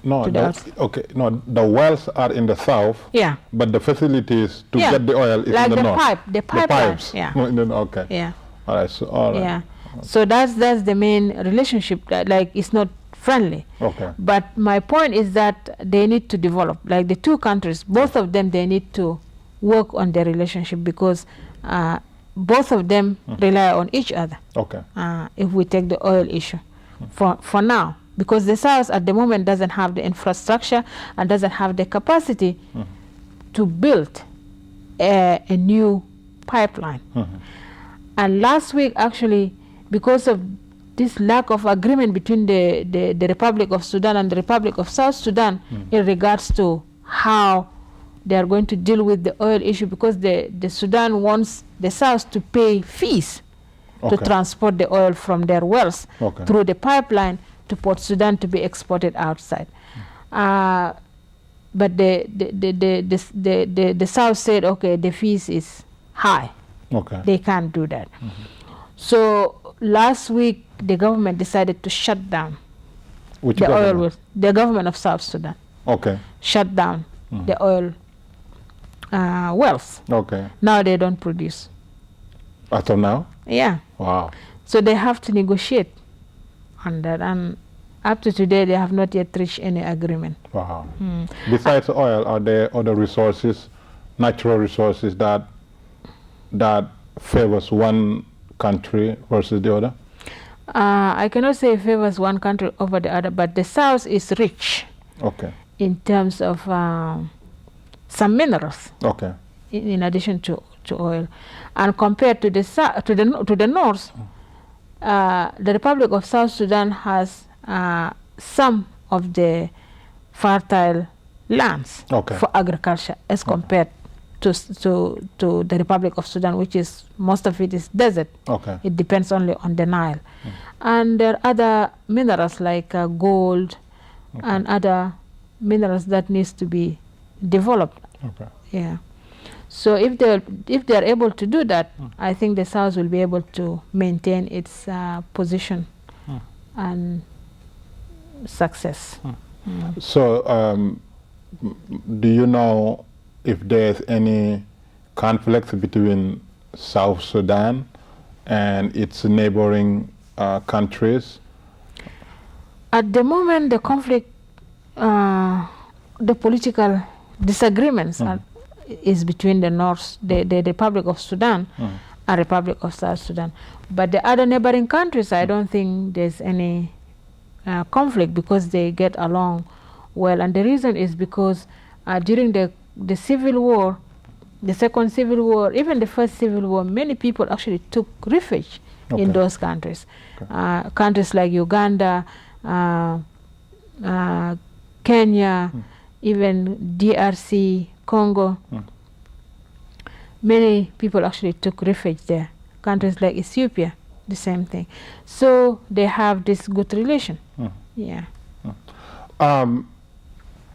No, okay. No, the wells are in the south. Yeah. But the facilities to get the oil is like in the north. The pipes. Yeah. Okay. Yeah. All right. So all right. Yeah. So that's the main relationship. Like it's not friendly. Okay. But my point is that they need to develop. Like the two countries, both of them, they need to work on their relationship because both of them rely on each other. Okay. If we take the oil issue, for now, because the South at the moment doesn't have the infrastructure and doesn't have the capacity to build a new pipeline. And last week, actually, because of this lack of agreement between the Republic of Sudan and the Republic of South Sudan in regards to how they are going to deal with the oil issue, because the Sudan wants the South to pay fees to transport the oil from their wells through the pipeline to Port Sudan to be exported outside. But the South said, okay, the fees is high. Okay. They can't do that. So last week, the government decided to shut down the oil wells. The government of South Sudan. Okay. Shut down the oil wells. Okay. Now they don't produce. As of now? Yeah. Wow. So they have to negotiate on that, and up to today they have not yet reached any agreement. Wow. Besides oil, are there other resources, natural resources that favors one country versus the other? I cannot say it favors one country over the other, but the South is rich. Okay. In terms of some minerals. Okay. In addition to oil, and compared to the north, the Republic of South Sudan has some of the fertile lands for agriculture as compared to the Republic of Sudan, which is most of it is desert. Okay. It depends only on the Nile, and there are other minerals like gold and other minerals that needs to be developed. Okay. Yeah. So if they are able to do that, I think the South will be able to maintain its position and success. So do you know if there's any conflict between South Sudan and its neighboring countries? At the moment, the conflict, the political disagreements is between the North, the Republic of Sudan and Republic of South Sudan. But the other neighboring countries, I don't think there's any conflict because they get along well. And the reason is because during the Civil War, the Second Civil War, even the First Civil War, many people actually took refuge in those countries. Countries like Uganda, Kenya, even DRC, Congo. Many people actually took refuge there. Countries like Ethiopia, the same thing. So they have this good relation. Yeah.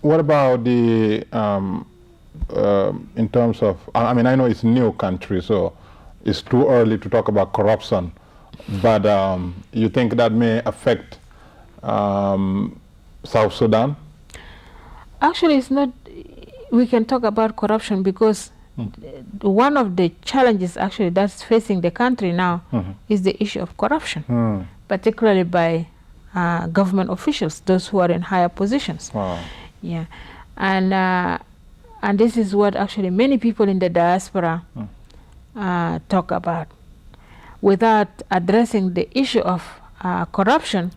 What about the in terms of, I mean, I know it's a new country, so it's too early to talk about corruption, but you think that may affect South Sudan? Actually, it's not. We can talk about corruption because one of the challenges actually that's facing the country now is the issue of corruption, particularly by government officials, those who are in higher positions. Wow. Yeah, and this is what actually many people in the diaspora talk about. Without addressing the issue of corruption,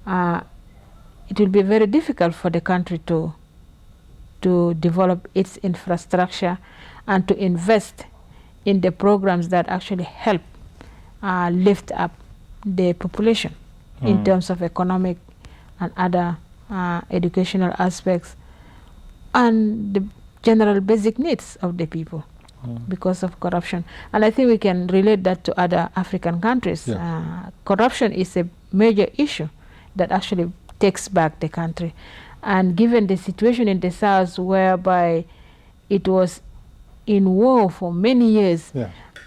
it will be very difficult for the country to develop its infrastructure and to invest in the programs that actually help lift up the population in terms of economic and other educational aspects and the general basic needs of the people because of corruption. And I think we can relate that to other African countries. Corruption is a major issue that actually takes back the country. And given the situation in the South whereby it was in war for many years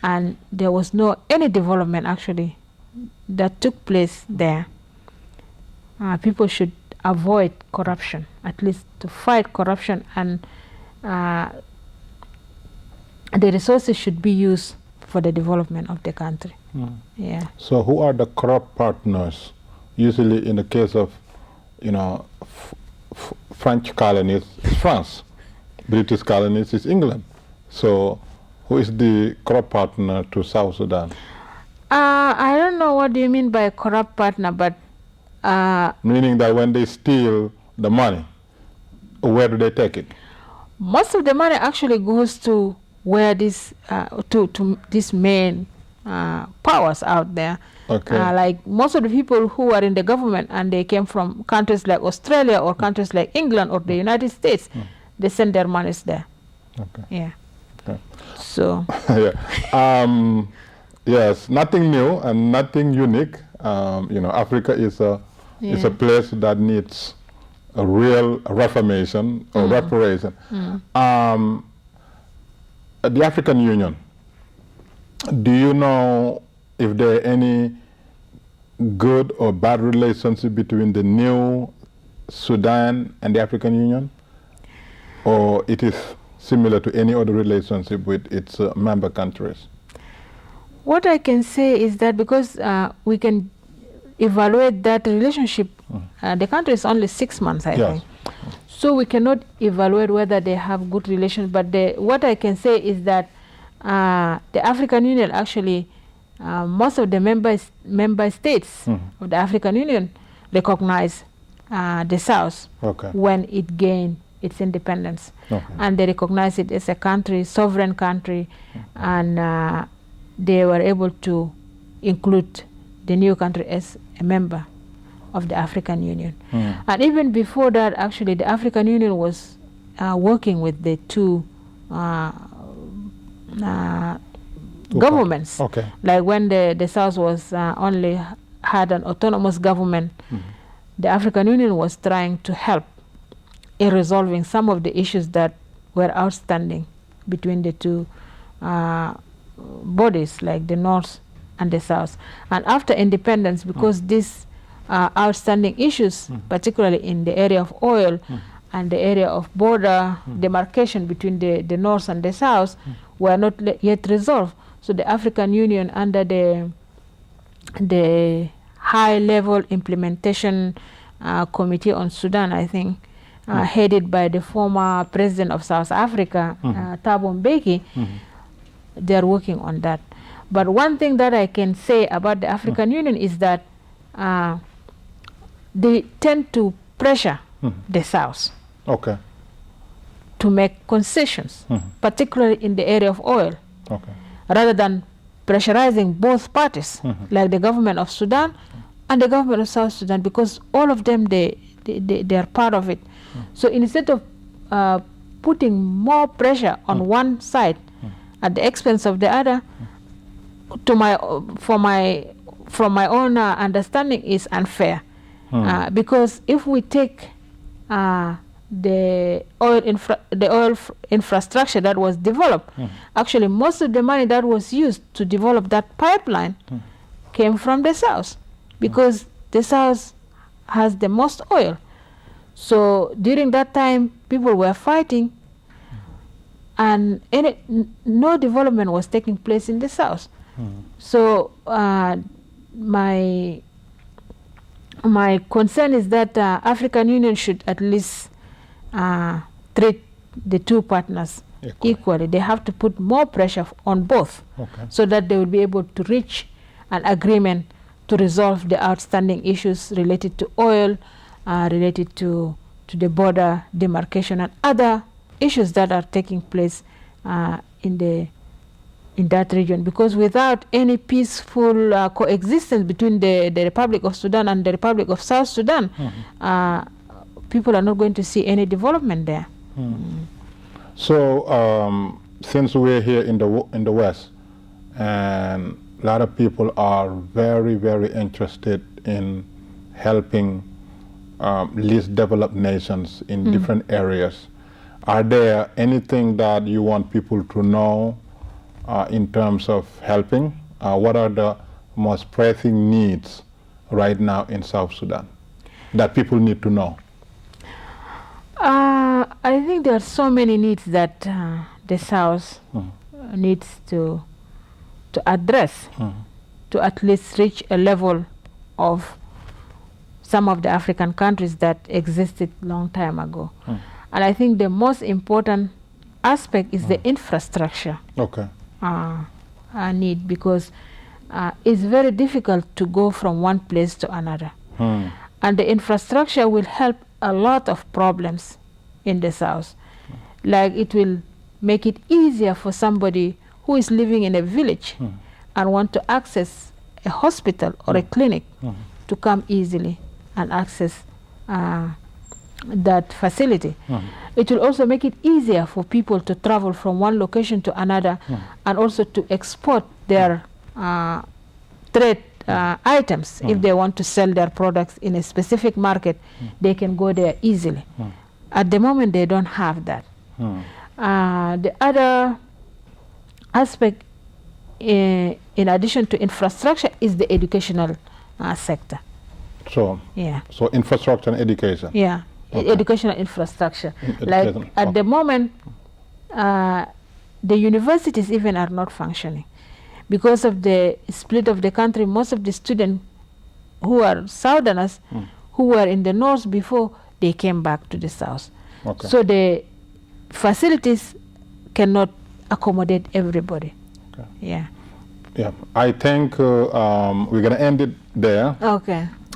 and there was no any development actually that took place there, people should avoid corruption, at least to fight corruption, and the resources should be used for the development of the country. Yeah. So who are the corrupt partners? Usually in the case of, French colonies, it's France. British colonies is England. So who is the corrupt partner to South Sudan? I don't know what do you mean by corrupt partner, but meaning that when they steal the money, where do they take it? Most of the money actually goes to where this to these main powers out there. Okay. Like most of the people who are in the government and they came from countries like Australia or countries like England or the United States, they send their monies there. Okay. Yeah. Okay. So. Yeah. Yes, nothing new and nothing unique. Africa is a place that needs a real reformation or reparation. The African Union, do you know if there are any good or bad relationship between the new Sudan and the African Union? Or it is similar to any other relationship with its member countries? What I can say is that because we can evaluate that relationship, the country is only 6 months, I think. So we cannot evaluate whether they have good relations, but what I can say is that the African Union actually, most of the member states of the African Union recognize the South when it gained its independence. And they recognize it as a country, sovereign country, and they were able to include the new country as a member of the African Union. And even before that, actually, the African Union was working with the two governments. Like when the South was only had an autonomous government, the African Union was trying to help in resolving some of the issues that were outstanding between the two bodies, like the North and the South. And after independence, because these outstanding issues, particularly in the area of oil and the area of border demarcation between the North and the South, were not yet resolved. So the African Union, under the high-level implementation committee on Sudan, I think, headed by the former president of South Africa, Thabo Mbeki, they are working on that. But one thing that I can say about the African Union is that they tend to pressure the South to make concessions, particularly in the area of oil, rather than pressurizing both parties, like the government of Sudan and the government of South Sudan, because all of them, they are part of it. So instead of putting more pressure on one side at the expense of the other, from my own understanding, is unfair. Because if we take the oil infrastructure that was developed, actually most of the money that was used to develop that pipeline came from the South, because the South has the most oil. So during that time, people were fighting, and no development was taking place in the South. So my concern is that African Union should at least treat the two partners equally. They have to put more pressure on both, so that they will be able to reach an agreement to resolve the outstanding issues related to oil, related to the border demarcation, and other issues that are taking place in that region. Because without any peaceful coexistence between the Republic of Sudan and the Republic of South Sudan, people are not going to see any development there. So since we're here in the West, and a lot of people are very, very interested in helping least developed nations in different areas, are there anything that you want people to know in terms of helping? What are the most pressing needs right now in South Sudan? that people need to know? I think there are so many needs that the South needs to address to at least reach a level of some of the African countries that existed long time ago. And I think the most important aspect is the infrastructure need, because it's very difficult to go from one place to another. And the infrastructure will help a lot of problems in the South. Like it will make it easier for somebody who is living in a village and want to access a hospital or a clinic to come easily and access that facility. It will also make it easier for people to travel from one location to another and also to export their trade items. If they want to sell their products in a specific market, they can go there easily. At the moment, they don't have that. The other aspect, in addition to infrastructure, is the educational sector. So infrastructure and education. Yeah, educational infrastructure. Like at the moment, the universities even are not functioning. Because of the split of the country, most of the students who are Southerners, who were in the north before, they came back to the south. So the facilities cannot accommodate everybody. Yeah. I think we're going to end it there.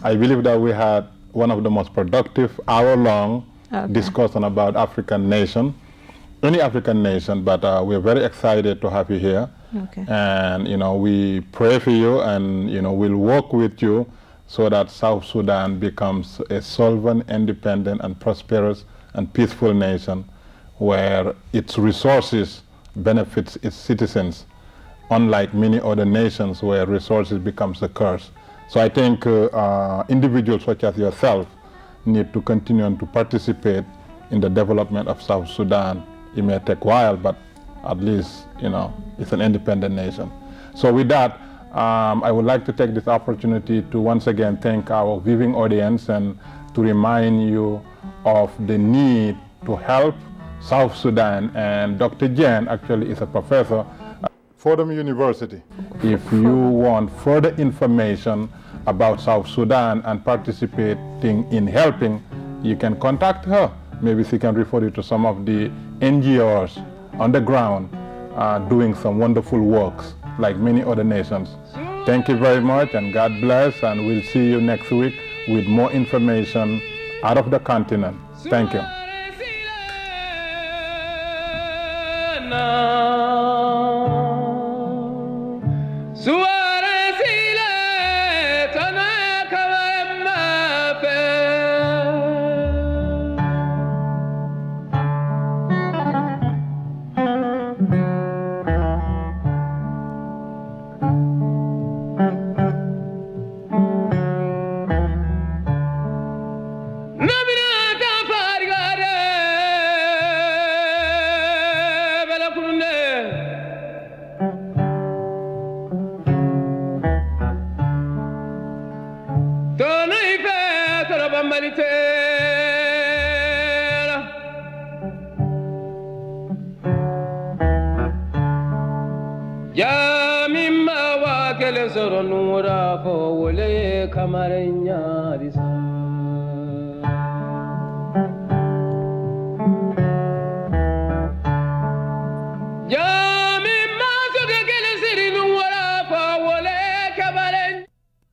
I believe that we had one of the most productive hour-long discussion about African nation, any African nation, but we're very excited to have you here. And we pray for you, and we'll work with you so that South Sudan becomes a sovereign, independent, and prosperous and peaceful nation where its resources benefits its citizens, unlike many other nations where resources becomes a curse. So I think individuals such as yourself need to continue to participate in the development of South Sudan. It may take a while, but at least, it's an independent nation. So with that, I would like to take this opportunity to once again thank our viewing audience and to remind you of the need to help South Sudan. And Dr. Jen actually is a professor at Fordham University. If you want further information about South Sudan and participating in helping, you can contact her. Maybe she can refer you to some of the NGOs on the ground doing some wonderful works like many other nations. Thank you very much, and God bless, and we'll see you next week with more information out of the continent. Thank you. Ya